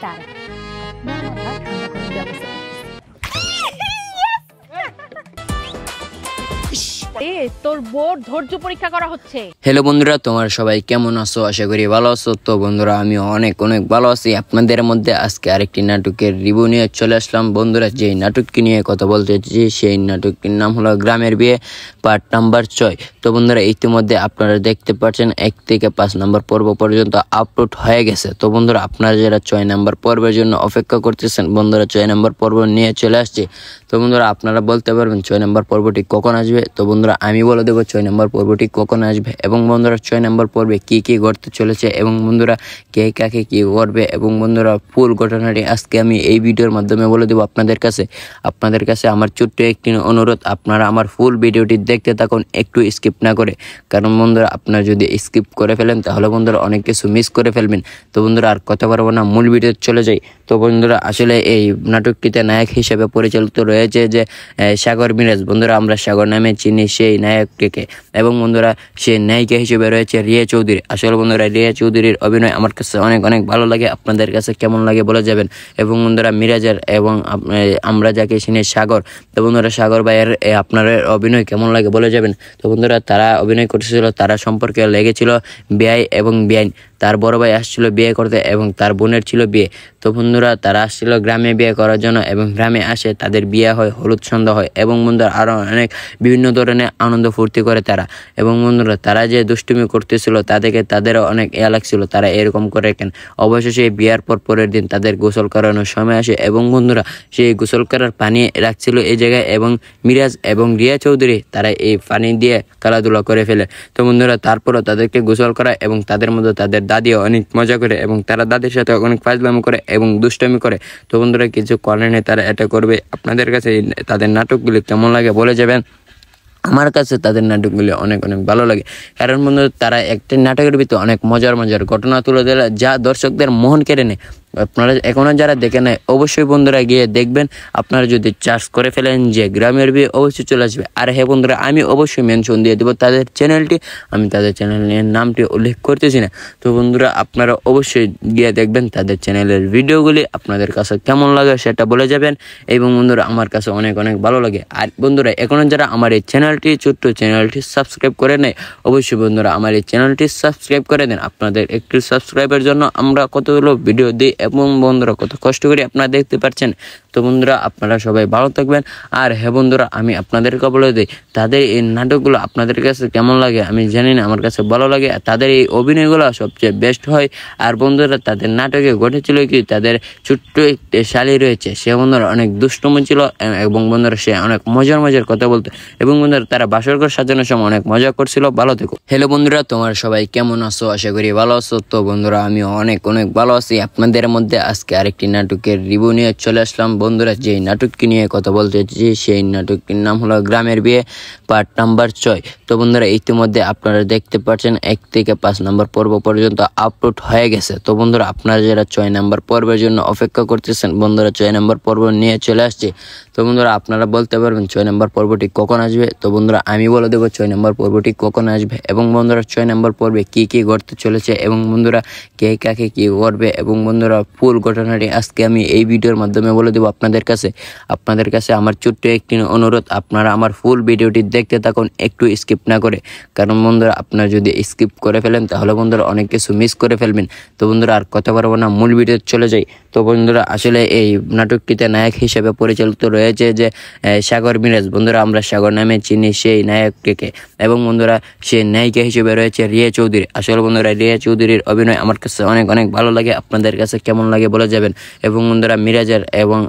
তারা আপনার মাথা ঠান্ডা করার ব্যবস্থা করতেছি। তোর বোর্ড ধৈর্য পরীক্ষা করা হচ্ছে। হ্যালো বন্ধুরা, তোমার সবাই কেমন আছো? আশা করি ভালো আছো। তো বন্ধুরা, আমি অনেক ভালো আছি। আপনাদের মধ্যে আজকে আরেকটি নাটকের রিভিউ নিয়ে চলে আসলাম। বন্ধুরা, যেই নাটকটি নিয়ে কথা বলতে চাইছি সেই নাটকটির নাম হলো গ্রামের বিয়ে পার্ট নাম্বার 6। তো বন্ধুরা, ইতিমধ্যে আপনারা দেখতে পাচ্ছেন 1 থেকে 5 নম্বর পর্ব পর্যন্ত আপলোড হয়ে গেছে। তো বন্ধুরা, আপনারা যারা 6 নম্বর পর্বের জন্য অপেক্ষা করতেছেন, বন্ধুরা 6 নম্বর পর্ব নিয়ে চলে আসছে। তো বন্ধুরা, আপনারা বলতে পারবেন 6 নম্বর পর্বটি কখন আসবে। তো বন্ধুরা, আমি বলে দেবো 6 নম্বর পর্বটি কখন আসবে এবং বন্ধুরা 6 নম্বর পর্বে কি কি ঘটতে চলেছে এবং বন্ধুরা কে কাকে কি করবে এবং বন্ধুরা ফুল ঘটনাটি আজকে আমি এই ভিডিওর মাধ্যমে বলে দেবো আপনাদের কাছে আমার ছোট্ট একটি অনুরোধ, আপনারা আমার ফুল ভিডিওটি দেখতে থাকুন, একটু স্কিপ না করে। কারণ বন্ধুরা, আপনারা যদি স্কিপ করে ফেলেন তাহলে বন্ধুরা অনেক কিছু মিস করে ফেলবেন। তো বন্ধুরা, আর কথা পারবো না, মূল ভিডিও চলে যাই। তো বন্ধুরা, আসলে এই নাটকটিতে নায়ক হিসেবে পরিচালিত রয়েছে যে সাগর মিরাজ। বন্ধুরা, আমরা সাগর নামে চিনি সেই নায়কটিকে এবং বন্ধুরা সেই নায়িকা হিসেবে রয়েছে রিয়া চৌধুরী। আসলে বন্ধুরা, রিয়া চৌধুরীর অভিনয় আমার কাছে অনেক ভালো লাগে। আপনাদের কাছে কেমন লাগে বলে যাবেন। এবং বন্ধুরা মিরাজের এবং আমরা যাকে চিনি সাগর, তো বন্ধুরা সাগর ভাইয়ের আপনার অভিনয় কেমন লাগে বলে যাবেন। তো বন্ধুরা, তারা অভিনয় করতেছিল, তারা সম্পর্কে লেগেছিল বেআই এবং বেআইন। তার বড় ভাই আসছিল বিয়ে করতে এবং তার বোনের ছিল বিয়ে। তো বন্ধুরা, তারা আসছিল গ্রামে বিয়ে করার জন্য এবং গ্রামে আসে তাদের বিয়ে হয়, হলুদ সন্ধ্যা হয় এবং বন্ধুরা আরও অনেক বিভিন্ন ধরনের আনন্দ ফুর্তি করে তারা। এবং বন্ধুরা, তারা যে দুষ্টুমি করতেছিল তাদেরকে তাদেরও অনেক লাগছিল তারা এরকম করে কেন। অবশেষে বিয়ার পরের দিন তাদের গোসল করানোর সময় আসে এবং বন্ধুরা সেই গোসল করার পানি রাখছিল এই জায়গায় এবং মিরাজ এবং রিয়া চৌধুরী তারা এই পানি দিয়ে খেলাধুলা করে ফেলে। তো বন্ধুরা, তারপরও তাদেরকে গোসল করা এবং তাদের মধ্যে তাদের দাদিও অনেক মজা করে এবং তারা দাদির সাথে অনেক ফাজলামি করে এবং দুষ্টামি করে। তো বন্ধুরা, কিছু করে নেই, তারা এটা করবে। আপনাদের কাছে তাদের নাটকগুলি কেমন লাগে বলে যাবেন। আমার কাছে তাদের নাটকগুলি অনেক ভালো লাগে। কারণ বন্ধু, তারা একটি নাটকের ভিতরে অনেক মজার ঘটনা তুলে দেয় যা দর্শকদের মন কেড়ে নেয়। আপনারা এখনও যারা দেখে নেয় অবশ্যই বন্ধুরা গিয়ে দেখবেন। আপনারা যদি চার্জ করে ফেলেন যে গ্রামের বিয়ে, অবশ্যই চলে আসবে। আর হ্যাঁ বন্ধুরা, আমি অবশ্যই মেনশন দিয়ে দেবো তাদের চ্যানেলটি, আমি তাদের চ্যানেলের নামটি উল্লেখ করতেছি না। তো বন্ধুরা, আপনারা অবশ্যই গিয়ে দেখবেন তাদের চ্যানেলের ভিডিওগুলি। আপনাদের কাছে কেমন লাগে সেটা বলে যাবেন। এবং বন্ধুরা, আমার কাছে অনেক ভালো লাগে। আর বন্ধুরা, এখনও যারা আমার এই ছোট্ট চ্যানেলটি সাবস্ক্রাইব করে নেয়, অবশ্যই বন্ধুরা আমার এই চ্যানেলটি সাবস্ক্রাইব করে দেন। আপনাদের একটি সাবস্ক্রাইবের জন্য আমরা কতগুলো ভিডিও দিই এবং বন্ধুরা কত কষ্ট করে আপনারা দেখতে পাচ্ছেন। তো বন্ধুরা, আপনারা সবাই ভালো থাকবেন। আর হ্যাঁ বন্ধুরা, আমি আপনাদেরকে বলে দিই তাদের এই নাটকগুলো আপনাদের কাছে কেমন লাগে আমি জানি না, আমার কাছে ভালো লাগে। তাদের এই অভিনয়গুলো সবচেয়ে বেস্ট হয়। আর বন্ধুরা, তাদের নাটকে ঘটেছিল কি, তাদের ছোট্ট একটি শালি রয়েছে, সে বন্ধুরা অনেক দুষ্টুম ছিল এবং বন্ধুরা সে অনেক মজার কথা বলতো এবং বন্ধুরা তারা বাসরঘর সাজানোর সময় অনেক মজা করছিল। ভালো থেকো। হ্যালো বন্ধুরা, তোমার সবাই কেমন আছো? আশা করি ভালো আছো। তো বন্ধুরা, আমি অনেক ভালো আছি। আপনাদের মধ্যে আজকে আরেকটি নাটকের রিভিউ নিয়ে চলে আসলাম। বন্ধুরা, যেই নাটকটি নিয়ে কথা বলতে চাইছি সেই নাটকটির নাম হলো গ্রামের বিয়ে পার্ট নাম্বার 6। তো বন্ধুরা, ইতিমধ্যে আপনারা দেখতে পাচ্ছেন 1 থেকে 5 নম্বর পর্ব পর্যন্ত আপলোড হয়ে গেছে। তো বন্ধুরা, আপনারা যারা 6 নম্বর পর্বের জন্য অপেক্ষা করতেছেন, বন্ধুরা 6 নম্বর পর্ব নিয়ে চলে আসছে। তো বন্ধুরা, আপনারা বলতে পারবেন 6 নম্বর পর্বটি কখন আসবে। তো বন্ধুরা, আমি বলে দেবো 6 নম্বর পর্বটি কখন আসবে এবং বন্ধুরা 6 নম্বর পর্বে কি কি ঘটতে চলেছে এবং বন্ধুরা কে কাকে কি করবে এবং বন্ধুরা ফুল ঘটনাটি আজকে আমি এই ভিডিওর মাধ্যমে বলে দেবো আপনাদের কাছে আমার ছোট্ট একটি অনুরোধ, আপনারা আমার ফুল ভিডিওটি দেখতে থাকুন, একটু স্কিপ না করে। কারণ বন্ধুরা, আপনারা যদি স্কিপ করে ফেলেন তাহলে বন্ধুরা অনেক কিছু মিস করে ফেলবেন। তো বন্ধুরা, আর কথা পারবো না, মূল ভিডিও চলে যাই। তো বন্ধুরা, আসলে এই নাটকটিতে নায়ক হিসেবে পরিচালিত রয়েছে যে সাগর মিরাজ। বন্ধুরা, আমরা সাগর নামে চিনি সেই নায়কটিকে এবং বন্ধুরা সেই নায়িকা হিসেবে রয়েছে রিয়া চৌধুরী। আসলে বন্ধুরা, রিয়া চৌধুরীর অভিনয় আমার কাছে অনেক ভালো লাগে। আপনাদের কাছে কেমন লাগে বলে যাবেন। এবং বন্ধুরা মিরাজের এবং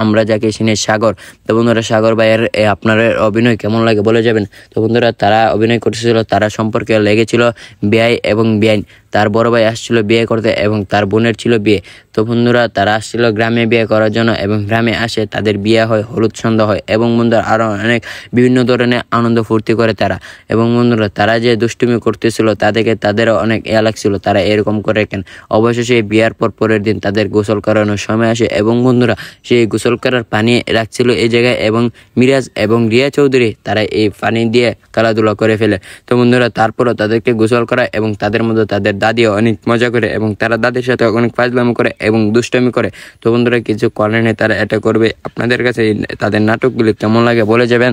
আমরা যাকে চিনি সাগর, তো বন্ধুরা সাগর ভাইয়ের আপনার অভিনয় কেমন লাগে বলে যাবেন। তো বন্ধুরা, তারা অভিনয় করতেছিল, তারা সম্পর্কে লেগেছিল বেআই এবং বেআইন। তার বড় ভাই আসছিল বিয়ে করতে এবং তার বোনের ছিল বিয়ে। তো বন্ধুরা, তারা আসছিল গ্রামে বিয়ে করার জন্য এবং গ্রামে আসে তাদের বিয়ে হয়, হলুদ সন্ধ্যা হয় এবং বন্ধুরা আরও অনেক বিভিন্ন ধরনের আনন্দ ফুর্তি করে তারা। এবং বন্ধুরা, তারা যে দুষ্টুমি করতেছিল তাদেরকে তাদেরও অনেক লাগছিল তারা এরকম করে কেন। অবশেষে বিয়ার পরের দিন তাদের গোসল করানোর সময় আসে এবং বন্ধুরা সেই গোসল করার পানি রাখছিল এই জায়গায় এবং মিরাজ এবং রিয়া চৌধুরী তারা এই পানি দিয়ে খেলাধুলা করে ফেলে। তো বন্ধুরা তারপরও তাদেরকে গোসল করা এবং তাদের মধ্যে তাদের দাদিও অনেক মজা করে এবং তারা দাদির সাথে অনেক ফাজলামি করে এবং দুষ্টামি করে। তো বন্ধুরা কিছু করে নেই, তারা এটা করবে। আপনাদের কাছে তাদের নাটকগুলি কেমন লাগে বলে যাবেন।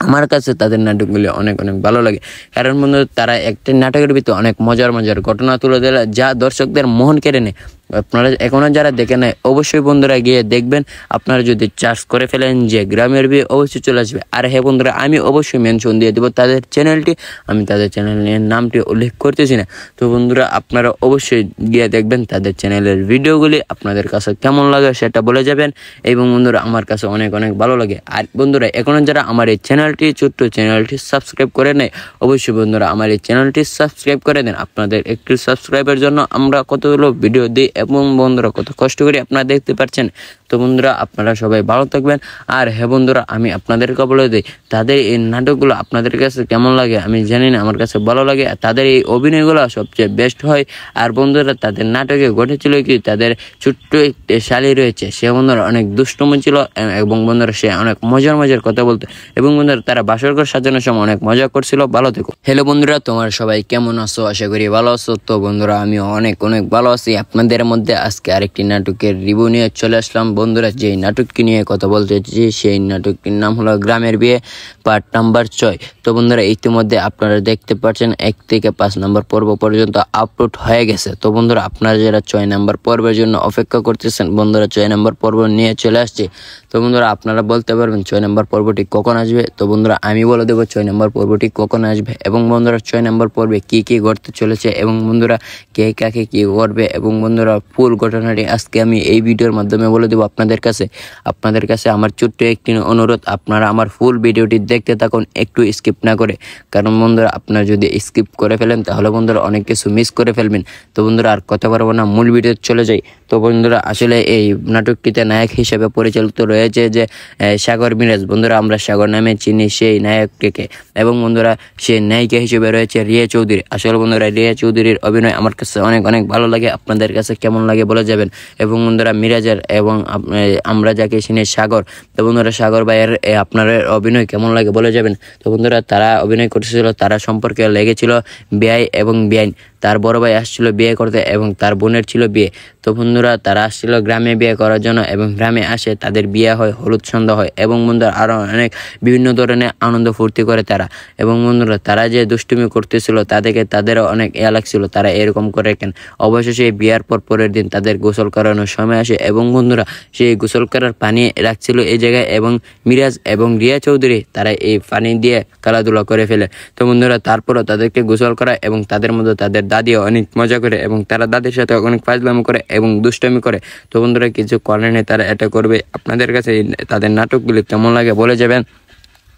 আমার কাছে তাদের নাটকগুলি অনেক অনেক ভালো লাগে, কারণ বন্ধু তারা একটি নাটকের ভিতরে অনেক মজার মজার ঘটনা তুলে দেয় যা দর্শকদের মন কেড়ে নেয়। আপনারা এখনও যারা দেখে নেয় অবশ্যই বন্ধুরা গিয়ে দেখবেন। আপনারা যদি চার্জ করে ফেলেন যে গ্রামের বিয়ে, অবশ্যই চলে আসবে। আর হ্যাঁ বন্ধুরা, আমি অবশ্যই মেনশন দিয়ে দেবো তাদের চ্যানেলটি, আমি তাদের চ্যানেলের নামটি উল্লেখ করতেছি না। তো বন্ধুরা আপনারা অবশ্যই গিয়ে দেখবেন তাদের চ্যানেলের ভিডিওগুলি। আপনাদের কাছে কেমন লাগে সেটা বলে যাবেন। এবং বন্ধুরা আমার কাছে অনেক অনেক ভালো লাগে। আর বন্ধুরা এখনও যারা আমার এই চ্যানেলটি ছোট্ট চ্যানেলটি সাবস্ক্রাইব করে নেয়, অবশ্যই বন্ধুরা আমার এই চ্যানেলটি সাবস্ক্রাইব করে দেন। আপনাদের একটি সাবস্ক্রাইবের জন্য আমরা কতগুলো ভিডিও দিই এবং বন্ধুরা কত কষ্ট করে আপনারা দেখতে পাচ্ছেন। তো বন্ধুরা আপনারা সবাই ভালো থাকবেন। আর হ্যাঁ বন্ধুরা, আমি আপনাদেরকে বলে দিই তাদের এই নাটকগুলো আপনাদের কাছে কেমন লাগে আমি জানি না, আমার কাছে ভালো লাগে। তাদের এই অভিনয়গুলো সবচেয়ে বেস্ট হয়। আর বন্ধুরা তাদের নাটকে ঘটেছিল কি, তাদের ছোট্ট একটি শালি রয়েছে, সে বন্ধুরা অনেক দুষ্টম ছিল এবং বন্ধুরা সে অনেক মজার মজার কথা বলতো এবং বন্ধুরা তারা বাসরঘর সাজানোর সময় অনেক মজা করছিল। ভালো থেকো। হ্যালো বন্ধুরা, তোমার সবাই কেমন আছো? আশা করি ভালো আছো। তো বন্ধুরা আমি অনেক অনেক ভালো আছি। আপনাদের মধ্যে আজকে আরেকটি নাটকের রিভিউ নিয়ে চলে আসলাম। বন্ধুরা যেই নাটকটি নিয়ে কথা বলতে চাইছি সেই নাটকটির নাম হলো গ্রামের বিয়ে পার্ট নাম্বার 6। তো বন্ধুরা ইতিমধ্যে আপনারা দেখতে পাচ্ছেন 1 থেকে 5 নম্বর পর্ব পর্যন্ত আপলোড হয়ে গেছে। তো বন্ধুরা আপনারা যারা 6 নম্বর পর্বের জন্য অপেক্ষা করতেছেন, বন্ধুরা 6 নম্বর পর্ব নিয়ে চলে আসছে। তো বন্ধুরা আপনারা বলতে পারবেন 6 নম্বর পর্বটি কখন আসবে। তো বন্ধুরা আমি বলে দেবো 6 নম্বর পর্বটি কখন আসবে এবং বন্ধুরা 6 নম্বর পর্বে কি কি ঘটতে চলেছে এবং বন্ধুরা কে কাকে কি করবে এবং বন্ধুরা ফুল ঘটনাটি আজকে আমি এই ভিডিওর মাধ্যমে বলে দেবো আপনাদের কাছে আমার ছোট্ট একটি অনুরোধ, আপনারা আমার ফুল ভিডিওটি দেখতে থাকুন, একটু স্কিপ না করে। কারণ বন্ধুরা আপনারা যদি স্কিপ করে ফেলেন তাহলে বন্ধুরা অনেক কিছু মিস করে ফেলবেন। তো বন্ধুরা আর কথা পারবো না, মূল ভিডিও চলে যাই। তো বন্ধুরা আসলে এই নাটকটিতে নায়ক হিসেবে পরিচালিত রয়েছে যে সাগর মিরাজ। বন্ধুরা আমরা সাগর নামে চিনি সেই নায়কটিকে এবং বন্ধুরা সেই নায়িকা হিসেবে রয়েছে রিয়া চৌধুরী। আসলে বন্ধুরা রিয়া চৌধুরীর অভিনয় আমার কাছে অনেক অনেক ভালো লাগে। আপনাদের কাছে কেমন লাগে বলে যাবেন। এবং বন্ধুরা মিরাজের এবং আমরা যাকে চিনি সাগর, তো বন্ধুরা সাগর ভাইয়ের আপনার অভিনয় কেমন লাগে বলে যাবেন। তো বন্ধুরা তারা অভিনয় করতেছিল, তারা সম্পর্কে লেগেছিল বেআই এবং বেআইন। তার বড় ভাই আসছিল বিয়ে করতে এবং তার বোনের ছিল বিয়ে। তো বন্ধুরা তারা আসছিল গ্রামে বিয়ে করার জন্য এবং গ্রামে আসে তাদের বিয়ে হয়, হলুদ সন্ধ্যা হয় এবং বন্ধুরা আরও অনেক বিভিন্ন ধরনের আনন্দ ফুর্তি করে তারা। এবং বন্ধুরা তারা যে দুষ্টুমি করতেছিল তাদেরকে তাদেরও অনেক লাগছিল তারা এরকম করে কেন। অবশেষে বিয়ার পরের দিন তাদের গোসল করানোর সময় আসে এবং বন্ধুরা সেই গোসল করার পানি রাখছিল এই জায়গায় এবং মিরাজ এবং রিয়া চৌধুরী তারা এই পানি দিয়ে খেলাধুলা করে ফেলে। তো বন্ধুরা তারপরও তাদেরকে গোসল করা এবং তাদের মধ্যে তাদের দাদিও অনেক মজা করে এবং তারা দাদির সাথে অনেক ফাজলামি করে এবং দুষ্টামি করে। তো বন্ধুরা কিছু করে নেই, তারা এটা করবে। আপনাদের কাছে তাদের নাটকগুলি কেমন লাগে বলে যাবেন।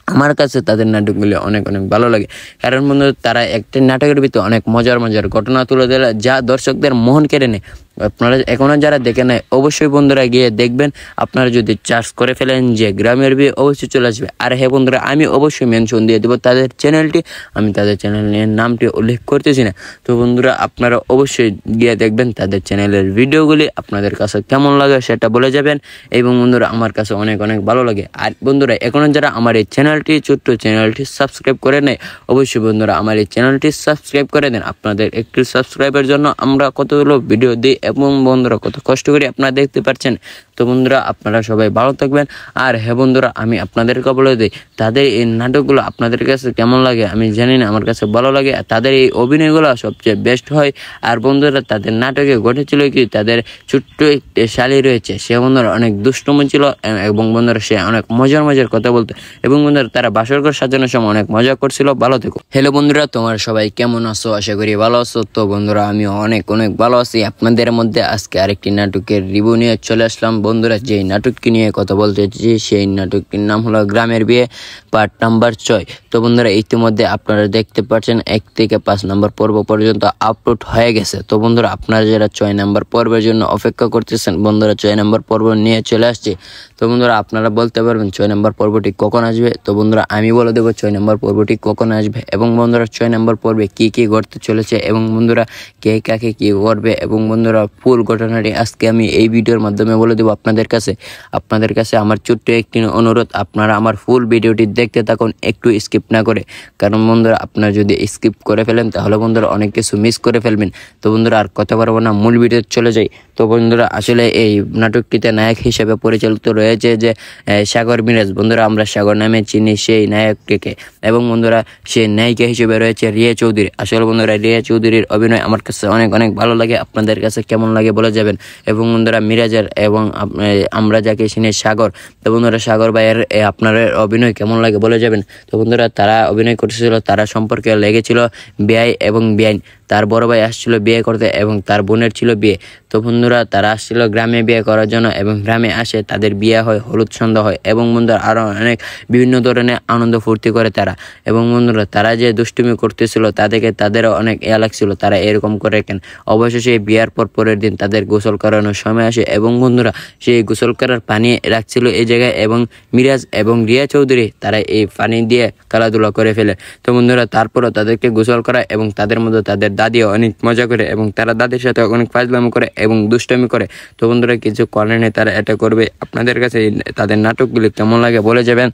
আমার কাছে তাদের নাটকগুলি অনেক অনেক ভালো লাগে, কারণ বন্ধু তারা একটি নাটকের ভিতরে অনেক মজার মজার ঘটনা তুলে দেয় যা দর্শকদের মন কেড়ে নেয়। আপনারা এখনও যারা দেখে নেয় অবশ্যই বন্ধুরা গিয়ে দেখবেন। আপনারা যদি চার্জ করে ফেলেন যে গ্রামের বিয়ে, অবশ্যই চলে আসবে। আর হ্যাঁ বন্ধুরা আমি অবশ্যই মেনশন দিয়ে দেবো তাদের চ্যানেলটি, আমি তাদের চ্যানেলের নামটি উল্লেখ করতেছি না। তো বন্ধুরা আপনারা অবশ্যই গিয়ে দেখবেন তাদের চ্যানেলের ভিডিওগুলি। আপনাদের কাছে কেমন লাগে সেটা বলে যাবেন। এবং বন্ধুরা আমার কাছে অনেক অনেক ভালো লাগে। আর বন্ধুরা এখনও যারা আমার এই চ্যানেলটি ছোট্ট চ্যানেলটি সাবস্ক্রাইব করে নেয়, অবশ্যই বন্ধুরা আমার এই চ্যানেলটি সাবস্ক্রাইব করে দেন। আপনাদের একটি সাবস্ক্রাইবের জন্য আমরা কতগুলো ভিডিও দিই এবং বন্ধুরা কত কষ্ট করে আপনারা দেখতে পাচ্ছেন। তো বন্ধুরা আপনারা সবাই ভালো থাকবেন। আর হ্যাঁ বন্ধুরা আমি আপনাদেরকে বলে দিই তাদের এই নাটকগুলো আপনাদের কাছে কেমন লাগে আমি জানি না, আমার কাছে ভালো লাগে। তাদের এই অভিনয়গুলো সবচেয়ে বেস্ট হয়। আর বন্ধুরা তাদের নাটকে ঘটেছিল কি, তাদের ছোট্ট একটি শালি রয়েছে, সে বন্ধুরা অনেক দুষ্টম ছিল এবং বন্ধুরা সে অনেক মজার মজার কথা বলতো এবং বন্ধুরা তারা বাসরঘর সাজানোর সময় অনেক মজা করছিল। ভালো থেকো। হ্যালো বন্ধুরা, তোমার সবাই কেমন আছো? আশা করি ভালো আছো। তো বন্ধুরা আমি অনেক অনেক ভালো আছি। আপনাদের মধ্যে আজকে আরেকটি নাটকের রিভিউ নিয়ে চলে আসলাম। বন্ধুরা যেই নাটকটি নিয়ে কথা বলতে চাইছি সেই নাটকটির নাম হলো গ্রামের বিয়ে পার্ট নাম্বার 6। তো বন্ধুরা ইতিমধ্যে আপনারা দেখতে পাচ্ছেন 1 থেকে 5 নম্বর পর্ব পর্যন্ত আপলোড হয়ে গেছে। তো বন্ধুরা আপনারা যারা 6 নম্বর পর্বের জন্য অপেক্ষা করতেছেন, বন্ধুরা 6 নম্বর পর্ব নিয়ে চলে আসছে। তো বন্ধুরা আপনারা বলতে পারবেন 6 নম্বর পর্বটি কখন আসবে। তো বন্ধুরা আমি বলে দেবো 6 নম্বর পর্বটি কখন আসবে এবং বন্ধুরা 6 নম্বর পর্বে কি কি ঘটতে চলেছে এবং বন্ধুরা কে কাকে কি করবে এবং বন্ধুরা ফুল ঘটনাটি আজকে আমি এই ভিডিওর মাধ্যমে বলে দেবো আপনাদের কাছে আমার ছোট্ট একটি অনুরোধ, আপনারা আমার ফুল ভিডিওটি দেখতে থাকুন, একটু স্কিপ না করে। কারণ বন্ধুরা আপনারা যদি স্কিপ করে ফেলেন তাহলে বন্ধুরা অনেক কিছু মিস করে ফেলবেন। তো বন্ধুরা আর কথা পারবো না, মূল ভিডিও চলে যাই। তো বন্ধুরা আসলে এই নাটকটিতে নায়ক হিসেবে পরিচালিত রয়েছে যে সাগর মিরাজ। বন্ধুরা আমরা সাগর নামে চিনি সেই নায়কটিকে, এবং বন্ধুরা সেই নায়িকা হিসেবে রয়েছে রিয়া চৌধুরী। আসলে বন্ধুরা রিয়া চৌধুরীর অভিনয় আমার কাছে অনেক অনেক ভালো লাগে, আপনাদের কাছে কেমন লাগে বলে যাবেন। এবং বন্ধুরা মিরাজের এবং আমরা যাকে চিনি সাগর, তো বন্ধুরা সাগর ভাইয়ের আপনার অভিনয় কেমন লাগে বলে যাবেন। তো বন্ধুরা তারা অভিনয় করতেছিল, তারা সম্পর্কে লেগেছিল বেআই এবং বেআইন। তার বড় ভাই আসছিল বিয়ে করতে এবং তার বোনের ছিল বিয়ে। তো বন্ধুরা তারা আসছিল গ্রামে বিয়ে করার জন্য, এবং গ্রামে আসে তাদের বিয়ে হয়, হলুদ সন্ধ্যা হয়, এবং বন্ধুরা আরও অনেক বিভিন্ন ধরনের আনন্দ ফুর্তি করে তারা। এবং বন্ধুরা তারা যে দুষ্টুমি করতেছিল তা দেখে তাদেরও অনেক লাগছিল, তারা এরকম করে কেন। অবশেষে বিয়ার পরের দিন তাদের গোসল করানোর সময় আসে, এবং বন্ধুরা সেই গোসল করার পানি রাখছিল এই জায়গায়, এবং মিরাজ এবং রিয়া চৌধুরী তারা এই পানি দিয়ে খেলাধুলা করে ফেলে। তো বন্ধুরা তারপরও তাদেরকে গোসল করা, এবং তাদের মধ্যে তাদের দাদিও অনেক মজা করে, এবং তারা দাদির সাথে অনেক ফাজলামি করে এবং দুষ্টামি করে। তো বন্ধুরা কিছু করার নেই, তারা এটা করবে। আপনাদের কাছে তাদের নাটকগুলি কেমন লাগে বলে যাবেন।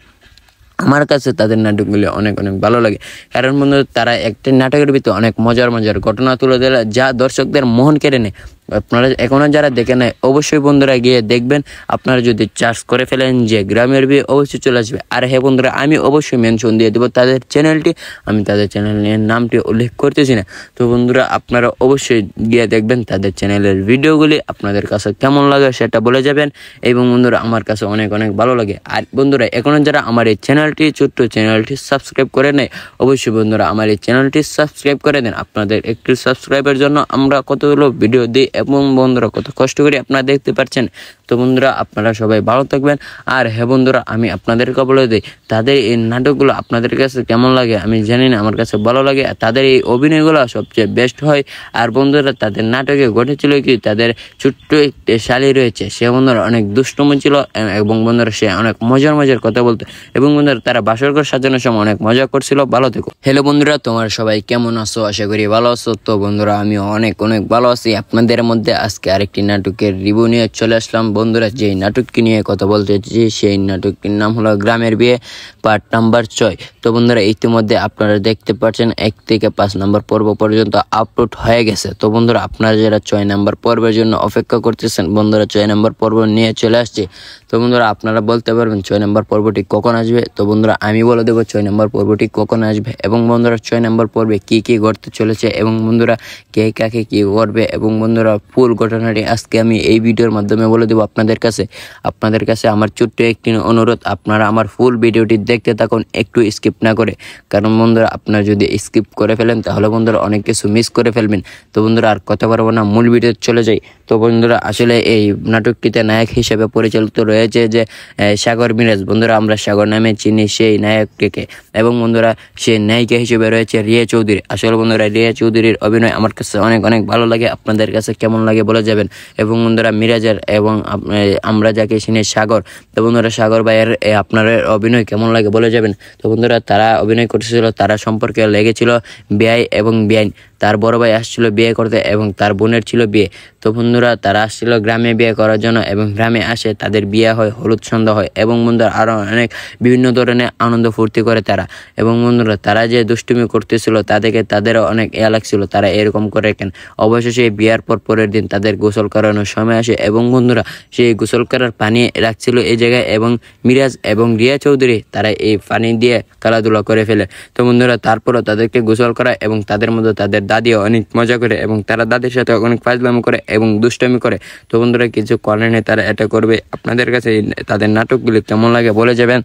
আমার কাছে তাদের নাটকগুলি অনেক অনেক ভালো লাগে, কারণ বন্ধু তারা একটি নাটকের ভিতরে অনেক মজার ঘটনা তুলে দেয় যা দর্শকদের মন কেড়ে নেয়। আপনারা এখনও যারা দেখে নেয় অবশ্যই বন্ধুরা গিয়ে দেখবেন। আপনারা যদি চার্জ করে ফেলেন যে গ্রামের বিয়ে, অবশ্যই চলে আসবে। আর হ্যাঁ বন্ধুরা আমি অবশ্যই মেনশন দিয়ে দেবো তাদের চ্যানেলটি, আমি তাদের চ্যানেলের নামটি উল্লেখ করতেছি না। তো বন্ধুরা আপনারা অবশ্যই গিয়ে দেখবেন তাদের চ্যানেলের ভিডিওগুলি, আপনাদের কাছে কেমন লাগে সেটা বলে যাবেন। এবং বন্ধুরা আমার কাছে অনেক অনেক ভালো লাগে। আর বন্ধুরা এখনও যারা আমার এই চ্যানেলটি ছোট্ট চ্যানেলটি সাবস্ক্রাইব করে নেয়, অবশ্যই বন্ধুরা আমার এই চ্যানেলটি সাবস্ক্রাইব করে দেন। আপনাদের একটি সাবস্ক্রাইবের জন্য আমরা কতগুলো ভিডিও দিই, এবং বন্ধুরা কত কষ্ট করে আপনারা দেখতে পাচ্ছেন। তো বন্ধুরা আপনারা সবাই ভালো থাকবেন। আর হ্যাঁ বন্ধুরা আমি আপনাদেরকে বলে দিই তাদের এই নাটকগুলো আপনাদের কাছে কেমন লাগে আমি জানি না, আমার কাছে ভালো লাগে। তাদের এই অভিনয়গুলো সবচেয়ে বেস্ট হয়। আর বন্ধুরা তাদের নাটকে ঘটেছিল কি, তাদের ছোট্ট একটি শালি রয়েছে, সে বন্ধুরা অনেক দুষ্টম ছিল, এবং বন্ধুরা সে অনেক মজার কথা বলতো, এবং বন্ধুরা তারা বাসরঘর সাজানোর সময় অনেক মজা করছিল। ভালো থেকো। হ্যালো বন্ধুরা, তোমার সবাই কেমন আছো? আশা করি ভালো আছো। তো বন্ধুরা আমি অনেক অনেক ভালো আছি। আপনাদের মধ্যে আজকে আরেকটি নাটকের রিভিউ নিয়ে চলে আসলাম। বন্ধুরা যেই নাটকটি নিয়ে কথা বলতে চাইছি সেই নাটকটির নাম হলো গ্রামের বিয়ে পার্ট নাম্বার 6। তো বন্ধুরা ইতিমধ্যে আপনারা দেখতে পাচ্ছেন 1 থেকে 5 নম্বর পর্ব পর্যন্ত আপলোড হয়ে গেছে। তো বন্ধুরা আপনারা যারা 6 নম্বর পর্বের জন্য অপেক্ষা করতেছেন, বন্ধুরা 6 নম্বর পর্ব নিয়ে চলে আসছে। তো বন্ধুরা আপনারা বলতে পারবেন 6 নম্বর পর্বটি কখন আসবে। তো বন্ধুরা আমি বলে দেবো 6 নম্বর পর্বটি কখন আসবে, এবং বন্ধুরা 6 নম্বর পর্বে কি কি ঘটতে চলেছে, এবং বন্ধুরা কে কাকে কি করবে, এবং বন্ধুরা ফুল ঘটনাটি আজকে আমি এই ভিডিওর মাধ্যমে বলে দেবো আপনাদের কাছে আমার ছোট্ট একটি অনুরোধ, আপনারা আমার ফুল ভিডিওটি দেখতে থাকুন, একটু স্কিপ না করে। কারণ বন্ধুরা আপনারা যদি স্কিপ করে ফেলেন তাহলে বন্ধুরা অনেক কিছু মিস করে ফেলবেন। তো বন্ধুরা আর কথা পারবো না, মূল ভিডিও চলে যাই। তো বন্ধুরা আসলে এই নাটকটিতে নায়ক হিসেবে পরিচালিত রয়েছে যে সাগর মিরাজ। বন্ধুরা আমরা সাগর নামে চিনি সেই নায়কটিকে, এবং বন্ধুরা সেই নায়িকা হিসেবে রয়েছে রিয়া চৌধুরী। আসলে বন্ধুরা রিয়া চৌধুরীর অভিনয় আমার কাছে অনেক অনেক ভালো লাগে, আপনাদের কাছে কেমন লাগে বলে যাবেন। এবং বন্ধুরা মিরাজের এবং আমরা যাকে চিনি সাগর, তো বন্ধুরা সাগর ভাইয়ের আপনার অভিনয় কেমন লাগে বলে যাবেন। তো বন্ধুরা তারা অভিনয় করতেছিল, তারা সম্পর্কে লেগেছিল বেআই এবং বেআইন। তার বড় ভাই আসছিল বিয়ে করতে, এবং তার বোনের ছিল বিয়ে। তো বন্ধুরা তারা আসছিল গ্রামে বিয়ে করার জন্য, এবং গ্রামে আসে তাদের বিয়ে হয়, হলুদ সন্ধ্যা হয়, এবং বন্ধুরা আরও অনেক বিভিন্ন ধরনের আনন্দ ফুর্তি করে তারা। এবং বন্ধুরা তারা যে দুষ্টুমি করতেছিল তা দেখে তাদেরও অনেক লাগছিল, তারা এরকম করে কেন। অবশেষে বিয়ার পরের দিন তাদের গোসল করানোর সময় আসে, এবং বন্ধুরা সেই গোসল করার পানি রাখছিল এই জায়গায়, এবং মিরাজ এবং রিয়া চৌধুরী তারা এই পানি দিয়ে খেলাধুলা করে ফেলে। তো বন্ধুরা তারপরও তাদেরকে গোসল করা, এবং তাদের মধ্যে তাদের দাদিও অনেক মজা করে, এবং তারা দাদির সাথে অনেক ফাজলামি করে এবং দুষ্টামি করে। তো বন্ধুরা কিছু করার নেই, তারা এটা করবে। আপনাদের কাছে তাদের নাটকগুলি কেমন লাগে বলে যাবেন।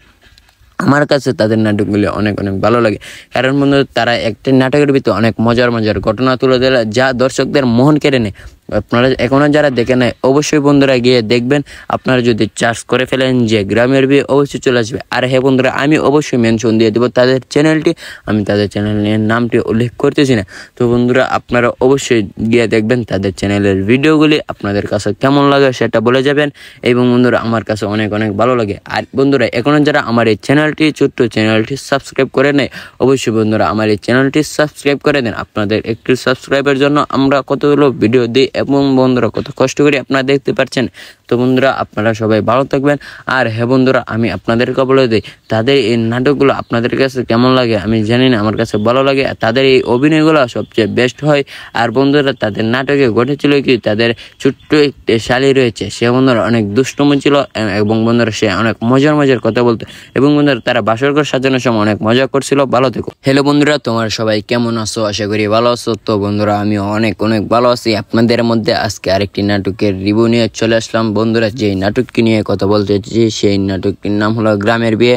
আমার কাছে তাদের নাটকগুলি অনেক অনেক ভালো লাগে, কারণ বন্ধু তারা একটি নাটকের ভিতরে অনেক মজার ঘটনা তুলে দেয় যা দর্শকদের মন কেড়ে নেয়। আপনারা এখনও যারা দেখে নেয় অবশ্যই বন্ধুরা গিয়ে দেখবেন। আপনারা যদি চার্জ করে ফেলেন যে গ্রামের বিয়ে, অবশ্যই চলে আসবে। আর হ্যাঁ বন্ধুরা আমি অবশ্যই মেনশন দিয়ে দেবো তাদের চ্যানেলটি, আমি তাদের চ্যানেলের নামটি উল্লেখ করতেছি না। তো বন্ধুরা আপনারা অবশ্যই গিয়ে দেখবেন তাদের চ্যানেলের ভিডিওগুলি, আপনাদের কাছে কেমন লাগে সেটা বলে যাবেন। এবং বন্ধুরা আমার কাছে অনেক অনেক ভালো লাগে। আর বন্ধুরা এখনও যারা আমার এই চ্যানেলটি ছোট্ট চ্যানেলটি সাবস্ক্রাইব করে নেয়, অবশ্যই বন্ধুরা আমার এই চ্যানেলটি সাবস্ক্রাইব করে দেন। আপনাদের একটি সাবস্ক্রাইবের জন্য আমরা কতগুলো ভিডিও দিই, এবং বন্ধুরা কত কষ্ট করে আপনারা দেখতে পাচ্ছেন। তো বন্ধুরা আপনারা সবাই ভালো থাকবেন। আর হ্যাঁ বন্ধুরা, আমি আপনাদেরকে বলে দিই, তাদের এই নাটকগুলো আপনাদের কাছে কেমন লাগে আমি জানি না, আমার কাছে ভালো লাগে। তাদের এই অভিনয়গুলো সবচেয়ে বেস্ট হয়। আর বন্ধুরা তাদের নাটকে ঘটেছিল কি, তাদের ছোট্ট একটি শালি রয়েছে, সে বন্ধুরা অনেক দুষ্টুমি ছিল এবং বন্ধুরা সে অনেক মজার কথা বলতো এবং বন্ধুরা তারা বাসরঘর সাজানোর সময় অনেক মজা করছিল। ভালো থেকো। হ্যালো বন্ধুরা, তোমার সবাই কেমন আছো? আশা করি ভালো আছো। তো বন্ধুরা আমি অনেক ভালো আছি। আপনাদের মধ্যে আজকে আরেকটি নাটকের রিভিউ নিয়ে চলে আসলাম। বন্ধুরা যেই নাটকটি নিয়ে কথা বলতে চাইছি সেই নাটকটির নাম হলো গ্রামের বিয়ে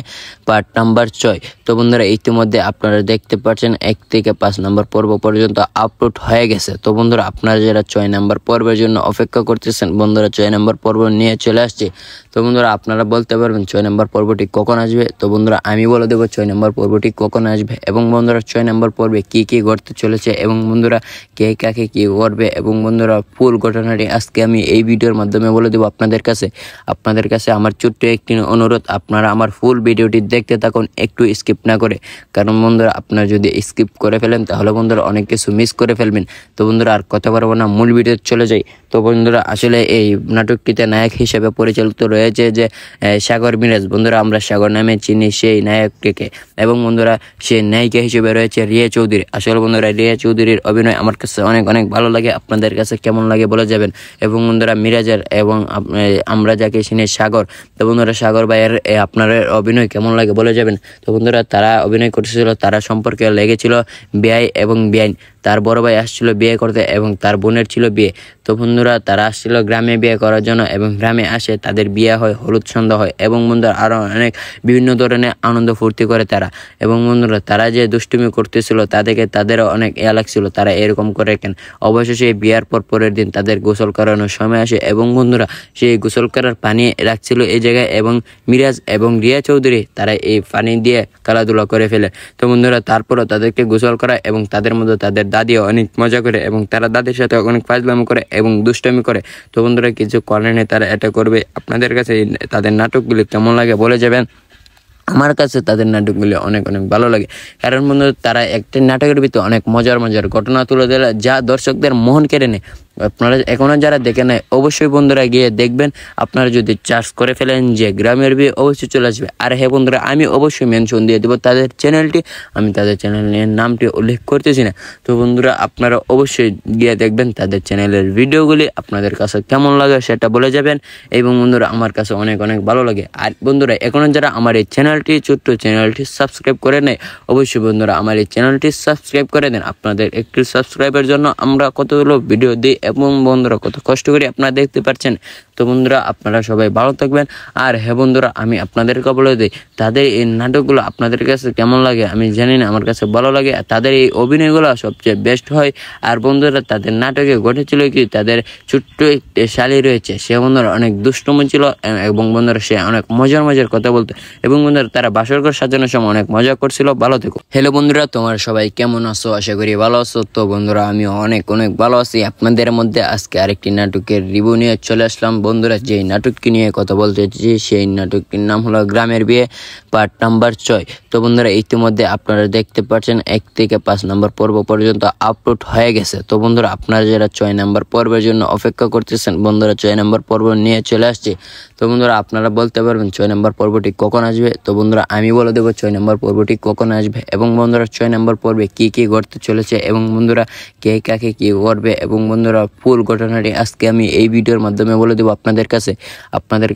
পার্ট নাম্বার 6। তো বন্ধুরা ইতিমধ্যে আপনারা দেখতে পাচ্ছেন 1 থেকে 5 নম্বর পর্ব পর্যন্ত আপলোড হয়ে গেছে। তো বন্ধুরা আপনারা যারা 6 নম্বর পর্বের জন্য অপেক্ষা করতেছেন, বন্ধুরা 6 নম্বর পর্ব নিয়ে চলে আসছে। তো বন্ধুরা আপনারা বলতে পারবেন 6 নম্বর পর্বটি কখন আসবে। তো বন্ধুরা আমি বলে দেবো 6 নম্বর পর্বটি কখন আসবে এবং বন্ধুরা 6 নম্বর পর্বে কি ঘটতে চলেছে এবং বন্ধুরা কে কাকে কি করবে এবং বন্ধুরা ফুল ঘটনাটি আজকে আমি এই ভিডিওর মাধ্যমে বলে দেবো আপনাদের কাছে আমার ছোট্ট একটি অনুরোধ, আপনারা আমার ফুল ভিডিওটি দেখতে থাকুন, একটু স্কিপ না করে। কারণ বন্ধুরা আপনারা যদি স্কিপ করে ফেলেন তাহলে বন্ধুরা অনেক কিছু মিস করে ফেলবেন। তো বন্ধুরা আর কথা পারবো না, মূল ভিডিও চলে যাই। তো বন্ধুরা আসলে এই নাটকটিতে নায়ক হিসেবে পরিচালিত রয়েছে যে সাগর মিরাজ। বন্ধুরা আমরা সাগর নামে চিনি সেই নায়কটিকে এবং বন্ধুরা সেই নায়িকা হিসেবে রয়েছে রিয়া চৌধুরী। আসলে বন্ধুরা রিয়া চৌধুরীর অভিনয় আমার কাছে অনেক ভালো লাগে। আপনাদের কাছে কেমন লাগে বলে যাবেন। এবং বন্ধুরা মিরাজের এবং আমরা যাকে চিনি সাগর, তো বন্ধুরা সাগর ভাইয়ের আপনার অভিনয় কেমন লাগে বলে যাবেন। তো বন্ধুরা তারা অভিনয় করতেছিল, তারা সম্পর্কে লেগেছিল বেআই এবং বেআইন। তার বড় ভাই আসছিল বিয়ে করতে এবং তার বোনের ছিল বিয়ে। তো বন্ধুরা তারা আসছিল গ্রামে বিয়ে করার জন্য এবং গ্রামে আসে তাদের বিয়ে হয়, হলুদ সন্ধ্যা হয় এবং বন্ধুরা আরও অনেক বিভিন্ন ধরনের আনন্দ ফুর্তি করে তারা। এবং বন্ধুরা তারা যে দুষ্টুমি করতেছিল তাদেরকে তাদেরও অনেক লাগছিল, তারা এরকম করে কেন। অবশেষে বিয়ার পরের দিন তাদের গোসল করানোর সময় আসে এবং বন্ধুরা সেই গোসল করার পানি রাখছিল এই জায়গায় এবং মিরাজ এবং রিয়া চৌধুরী তারা এই পানি দিয়ে খেলাধুলা করে ফেলে। তো বন্ধুরা তারপরও তাদেরকে গোসল করা এবং তাদের মধ্যে তাদের দাদিও অনেক মজা করে এবং তারা দাদির সাথে অনেক ফাজলামি করে এবং দুষ্টামি করে। তো বন্ধুরা কিছু করেন তারা এটা করবে। আপনাদের কাছে তাদের নাটকগুলি কেমন লাগে বলে যাবেন। আমার কাছে তাদের নাটকগুলি অনেক ভালো লাগে, কারণ বন্ধু তারা একটা নাটকের ভিতরে অনেক মজার ঘটনা তুলে দেয় যা দর্শকদের মন কেড়ে নেয়। আপনারা এখনও যারা দেখে নেয় অবশ্যই বন্ধুরা গিয়ে দেখবেন। আপনারা যদি চার্জ করে ফেলেন যে গ্রামের বিয়ে, অবশ্যই চলে আসবে। আর হ্যাঁ বন্ধুরা আমি অবশ্যই মেনশন দিয়ে দেবো তাদের চ্যানেলটি, আমি তাদের চ্যানেলের নামটি উল্লেখ করতেছি না। তো বন্ধুরা আপনারা অবশ্যই গিয়ে দেখবেন তাদের চ্যানেলের ভিডিওগুলি, আপনাদের কাছে কেমন লাগে সেটা বলে যাবেন। এবং বন্ধুরা আমার কাছে অনেক ভালো লাগে। আর বন্ধুরা এখনও যারা আমার এই ছোট্ট চ্যানেলটি সাবস্ক্রাইব করে নেয়, অবশ্যই বন্ধুরা আমার এই চ্যানেলটি সাবস্ক্রাইব করে দেন। আপনাদের একটি সাবস্ক্রাইবের জন্য আমরা কতগুলো ভিডিও দিই এবং বন্ধুরা কত কষ্ট করে আপনারা দেখতে পাচ্ছেন। তো বন্ধুরা আপনারা সবাই ভালো থাকবেন। আর হ্যাঁ বন্ধুরা আমি আপনাদেরকে বলে দিই, তাদের এই নাটকগুলো আপনাদের কাছে কেমন লাগে আমি জানি না, আমার কাছে ভালো লাগে। তাদের এই অভিনয়গুলো সবচেয়ে বেস্ট হয়। আর বন্ধুরা তাদের নাটকে ঘটেছিল কি, তাদের ছোট্ট একটি শালি রয়েছে, সে বন্ধুরা অনেক দুষ্টুমি ছিল এবং বন্ধুরা সে অনেক মজার কথা বলতো এবং বন্ধুরা তারা বাসরঘর সাজানোর সময় অনেক মজা করছিল। ভালো থেকো। হ্যালো বন্ধুরা, তোমার সবাই কেমন আছো? আশা করি ভালো আছো। তো বন্ধুরা আমি অনেক ভালো আছি। আপনাদের মধ্যে আজকে আরেকটি নাটকের রিভিউ নিয়ে চলে আসলাম। বন্ধুরা যেই নাটকটি নিয়ে কথা বলতে চাইছি সেই নাটকটির নাম হলো গ্রামের বিয়ে পার্ট নাম্বার 6। তো বন্ধুরা ইতিমধ্যে আপনারা দেখতে পাচ্ছেন 1 থেকে 5 নম্বর পর্ব পর্যন্ত আপলোড হয়ে গেছে। তো বন্ধুরা আপনারা যারা 6 নম্বর পর্বের জন্য অপেক্ষা করতেছেন, বন্ধুরা 6 নম্বর পর্ব নিয়ে চলে আসছে। তো বন্ধুরা আপনারা বলতে পারবেন 6 নম্বর পর্বটি কখন আসবে। তো বন্ধুরা আমি বলে দেবো 6 নম্বর পর্বটি কখন আসবে এবং বন্ধুরা 6 নম্বর পর্বে কি ঘটতে চলেছে এবং বন্ধুরা কে কাকে কি করবে এবং বন্ধুরা ফুল ঘটনাটি আজকে আমি এই ভিডিওর মাধ্যমে বলে দেবো আপনাদের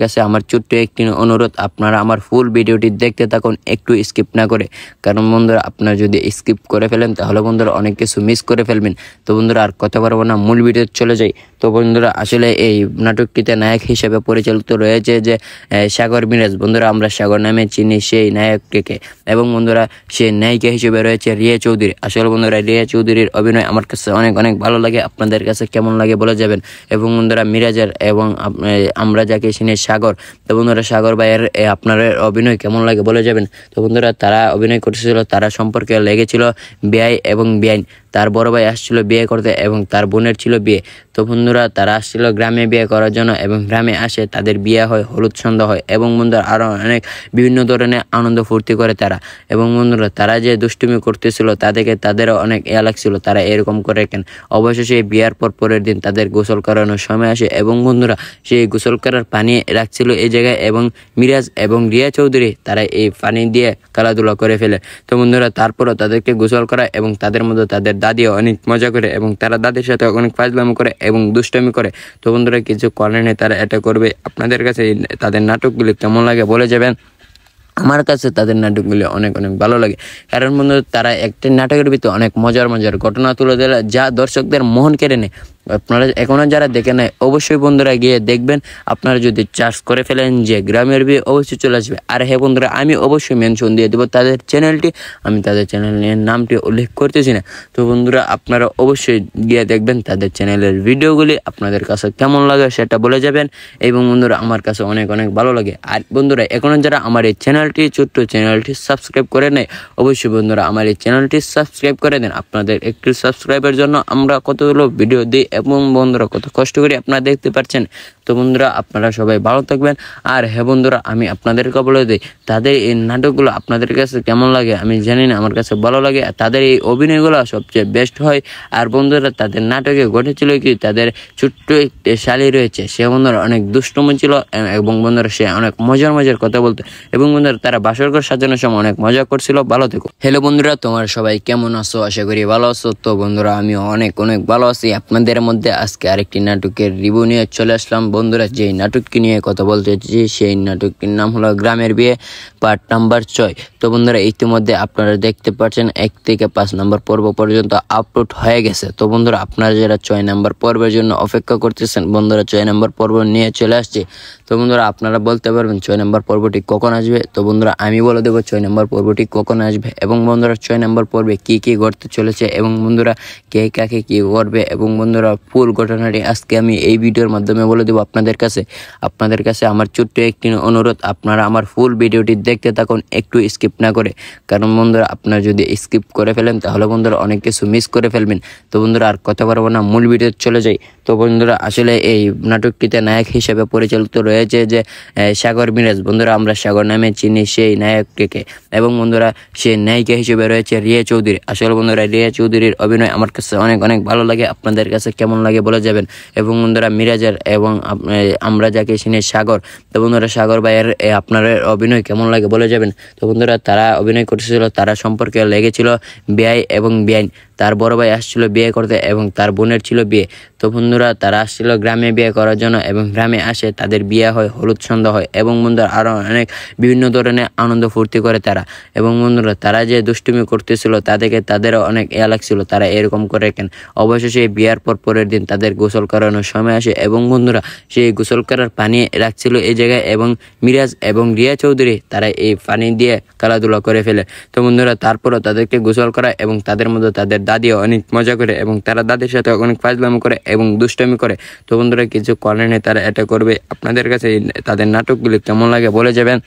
কাছে আমার ছোট্ট একটি অনুরোধ, আপনারা আমার ফুল ভিডিওটি দেখতে থাকুন, একটু স্কিপ না করে। কারণ বন্ধুরা আপনারা যদি স্কিপ করে ফেলেন তাহলে বন্ধুরা অনেক কিছু মিস করে ফেলবেন। তো বন্ধুরা আর কথা পারবো না, মূল ভিডিও চলে যাই। তো বন্ধুরা আসলে এই নাটকটিতে নায়ক হিসেবে পরিচালিত রয়েছে যে সাগর মিরাজ। বন্ধুরা আমরা সাগর নামে চিনি সেই নায়কটিকে এবং বন্ধুরা সেই নায়িকা হিসেবে রয়েছে রিয়া চৌধুরী। আসলে বন্ধুরা রিয়া চৌধুরীর অভিনয় আমার কাছে অনেক ভালো লাগে। আপনাদের কাছে কেমন লাগে বলে যাবেন। এবং বন্ধুরা মিরাজের এবং আমরা যাকে চিনি সাগর, তো বন্ধুরা সাগর ভাইয়ের আপনার অভিনয় কেমন লাগে বলে যাবেন। তো বন্ধুরা তারা অভিনয় করতেছিল, তারা সম্পর্কে লেগেছিল বেআই এবং বেআইন। তার বড় ভাই আসছিল বিয়ে করতে এবং তার বোনের ছিল বিয়ে। তো বন্ধুরা তারা আসছিল গ্রামে বিয়ে করার জন্য এবং গ্রামে আসে তাদের বিয়ে হয়, হলুদ সন্ধ্যা হয় এবং বন্ধুরা আরও অনেক বিভিন্ন ধরনের আনন্দ ফুর্তি করে তারা। এবং বন্ধুরা তারা যে দুষ্টুমি করতেছিল তাদেরকে তাদেরও অনেক লাগছিল তারা এরকম করে কেন। অবশেষে বিয়ার পরের দিন তাদের গোসল করানোর সময় আসে এবং বন্ধুরা সেই গোসল করার পানি রাখছিল এই জায়গায় এবং মিরাজ এবং রিয়া চৌধুরী তারা এই পানি দিয়ে খেলাধুলা করে ফেলে। তো বন্ধুরা তারপরও তাদেরকে গোসল করায় এবং তাদের মধ্যে তাদের দাদিও অনেক মজা করে এবং তারা দাদির সাথে অনেক ফাজলামি করে এবং দুষ্টামি করে। তো বন্ধুরা কিছু করে নেই, তারা এটা করবে। আপনাদের কাছে তাদের নাটকগুলি কেমন লাগে বলে যাবেন। আমার কাছে তাদের নাটকগুলি অনেক ভালো লাগে, কারণ বন্ধু তারা একটি নাটকের ভিতরে অনেক মজার ঘটনা তুলে দেয় যা দর্শকদের মন কেড়ে নেয়। আপনারা এখনো যারা দেখে নেয় অবশ্যই বন্ধুরা গিয়ে দেখবেন। আপনারা যদি চার্জ করে ফেলেন যে গ্রামের বিয়ে, অবশ্যই চলে আসবে। আর হ্যাঁ বন্ধুরা, আমি অবশ্যই মেনশন দিয়ে দেবো তাদের চ্যানেলটি, আমি তাদের চ্যানেলের নামটি উল্লেখ করতেছি না। তো বন্ধুরা আপনারা অবশ্যই গিয়ে দেখবেন তাদের চ্যানেলের ভিডিওগুলি। আপনাদের কাছে কেমন লাগে সেটা বলে যাবেন। এবং বন্ধুরা আমার কাছে অনেক ভালো লাগে। আর বন্ধুরা এখনো যারা আমার এই চ্যানেলটি, ছোট্ট চ্যানেলটি সাবস্ক্রাইব করে নেয়, অবশ্যই বন্ধুরা আমার এই চ্যানেলটি সাবস্ক্রাইব করে দেন। আপনাদের একটি সাবস্ক্রাইবের জন্য আমরা কতগুলো ভিডিও দিই এবং বন্ধুরা কত কষ্ট করে আপনারা দেখতে পাচ্ছেন। তো বন্ধুরা আপনারা সবাই ভালো থাকবেন। আর হ্যাঁ বন্ধুরা, আমি আপনাদেরকে বলে দিই তাদের এই নাটকগুলো আপনাদের কাছে কেমন লাগে আমি জানি না, আমার কাছে ভালো লাগে। তাদের এই অভিনয়গুলো সবচেয়ে বেস্ট হয়। আর বন্ধুরা তাদের নাটকে ঘটেছিল কি, তাদের ছোট্ট একটি শালি রয়েছে, সে বন্ধুরা অনেক দুষ্টুমি ছিল এবং বন্ধুরা সে অনেক মজার কথা বলতো এবং বন্ধুরা তারা বাসরঘর সাজানোর সময় অনেক মজা করছিল। ভালো থেকো। হ্যালো বন্ধুরা, তোমার সবাই কেমন আছো? আশা করি ভালো আছো। তো বন্ধুরা আমি অনেক ভালো আছি। আপনাদের মধ্যে আজকে আরেকটি নাটকের রিভিউ নিয়ে চলে আসলাম। বন্ধুরা যেই নাটকটি নিয়ে কথা বলতে চাইছি সেই নাটকটির নাম হলো গ্রামের বিয়ে পার্ট নাম্বার 6। তো বন্ধুরা ইতিমধ্যে আপনারা দেখতে পাচ্ছেন 1 থেকে 5 নম্বর পর্ব পর্যন্ত আপলোড হয়ে গেছে। তো বন্ধুরা আপনারা যারা 6 নম্বর পর্বের জন্য অপেক্ষা করতেছেন, বন্ধুরা 6 নম্বর পর্ব নিয়ে চলে আসছে। তো বন্ধুরা আপনারা বলতে পারবেন 6 নম্বর পর্বটি কখন আসবে। তো বন্ধুরা আমি বলে দেবো 6 নম্বর পর্বটি কখন আসবে এবং বন্ধুরা 6 নম্বর পর্বে কি ঘটতে চলেছে এবং বন্ধুরা কে কাকে কি করবে এবং বন্ধুরা ফুল ঘটনাটি আজকে আমি এই ভিডিওর মাধ্যমে বলে দেবো আপনাদের কাছে। আপনাদের কাছে আমার ছোট্ট একটি অনুরোধ, আপনারা আমার ফুল ভিডিওটি দেখতে থাকুন, একটু স্কিপ না করে। কারণ বন্ধুরা আপনারা যদি স্কিপ করে ফেলেন তাহলে বন্ধুরা অনেক কিছু মিস করে ফেলবেন। তো বন্ধুরা আর কথা পারবো না, মূল ভিডিও চলে যাই। তো বন্ধুরা আসলে এই নাটকটিতে নায়ক হিসেবে পরিচালিত রয়েছে যে সাগর মিরাজ। বন্ধুরা আমরা সাগর নামে চিনি সেই নায়কটিকে এবং বন্ধুরা সে নায়িকা হিসেবে রয়েছে রিয়া চৌধুরী। আসলে বন্ধুরা রিয়া চৌধুরীর অভিনয় আমার কাছে অনেক ভালো লাগে। আপনাদের কাছে কেমন লাগে বলে যাবেন। এবং বন্ধুরা মিরাজের এবং আমরা যাকে চিনি সাগর, তো বন্ধুরা সাগর ভাইয়ের আপনার অভিনয় কেমন লাগে বলে যাবেন। তো বন্ধুরা তারা অভিনয় করতেছিল, তারা সম্পর্কে লেগেছিল বেআই এবং বেআইন। তার বড় ভাই আসছিল বিয়ে করতে এবং তার বোনের ছিল বিয়ে। তো বন্ধুরা তারা আসছিল গ্রামে বিয়ে করার জন্য এবং গ্রামে আসে তাদের বিয়ে হয়, হলুদ সন্ধ্যা হয় এবং বন্ধুরা আরও অনেক বিভিন্ন ধরনের আনন্দ ফুর্তি করে তারা। এবং বন্ধুরা তারা যে দুষ্টুমি করতেছিল তাদেরকে তাদেরও অনেক লাগছিল তারা এরকম করে কেন। অবশেষে বিয়ার পরের দিন তাদের গোসল করানোর সময় আসে এবং বন্ধুরা সেই গোসল করার পানি রাখছিল এই জায়গায় এবং মিরাজ এবং রিয়া চৌধুরী তারা এই পানি দিয়ে খেলাধুলা করে ফেলে। তো বন্ধুরা তারপরও তাদেরকে গোসল করায় এবং তাদের মধ্যে তাদের দাদিও অনেক মজা করে এবং তারা দাদির সাথে অনেক ফাজলামি করে এবং দুষ্টামি করে। তো বন্ধুরা কিছু করে নেই, তারা এটা করবে। আপনাদের কাছে তাদের নাটকগুলি কেমন লাগে বলে যাবেন।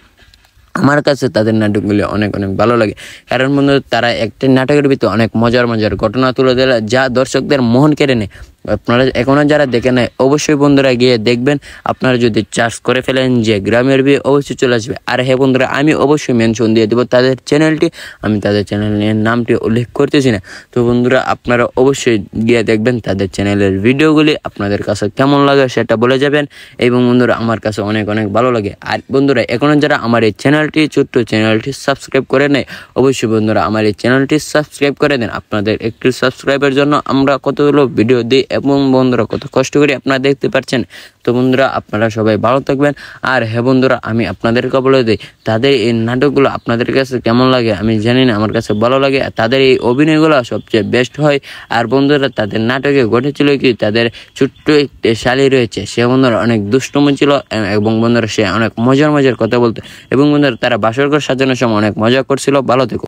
আমার কাছে তাদের নাটকগুলি অনেক ভালো লাগে, কারণ বন্ধু তারা একটি নাটকের ভিতরে অনেক মজার ঘটনা তুলে দেয় যা দর্শকদের মন কেড়ে নেয়। আপনারা এখনো যারা দেখে নেয় অবশ্যই বন্ধুরা গিয়ে দেখবেন। আপনারা যদি চার্জ করে ফেলেন যে গ্রামের বিয়ে, অবশ্যই চলে আসবে। আর হ্যাঁ বন্ধুরা আমি অবশ্যই মেনশন দিয়ে দেবো তাদের চ্যানেলটি, আমি তাদের চ্যানেলের নামটি উল্লেখ করতেছি না। তো বন্ধুরা আপনারা অবশ্যই গিয়ে দেখবেন তাদের চ্যানেলের ভিডিওগুলি। আপনাদের কাছে কেমন লাগে সেটা বলে যাবেন। এবং বন্ধুরা আমার কাছে অনেক ভালো লাগে। আর বন্ধুরা এখনো যারা আমার এই চ্যানেলটি, ছোট্ট চ্যানেলটি সাবস্ক্রাইব করে নেয়, অবশ্যই বন্ধুরা আমার এই চ্যানেলটি সাবস্ক্রাইব করে দেন। আপনাদের একটি সাবস্ক্রাইবের জন্য আমরা কতগুলো ভিডিও দিই এবং বন্ধুরা কত কষ্ট করে আপনারা দেখতে পাচ্ছেন। তো বন্ধুরা আপনারা সবাই ভালো থাকবেন। আর হ্যাঁ বন্ধুরা আমি আপনাদেরকে বলে দিই তাদের এই নাটকগুলো আপনাদের কাছে কেমন লাগে আমি জানি না, আমার কাছে ভালো লাগে। তাদের এই অভিনয়গুলো সবচেয়ে বেস্ট হয়। আর বন্ধুরা তাদের নাটকে ঘটেছিল কি, তাদের ছোট্ট একটি শালি রয়েছে, সে বন্ধুরা অনেক দুষ্টুমি ছিল এবং বন্ধুরা সে অনেক মজার কথা বলতো এবং বন্ধুরা তারা বাসরঘর সাজানোর সময় অনেক মজা করছিল। ভালো থেকো।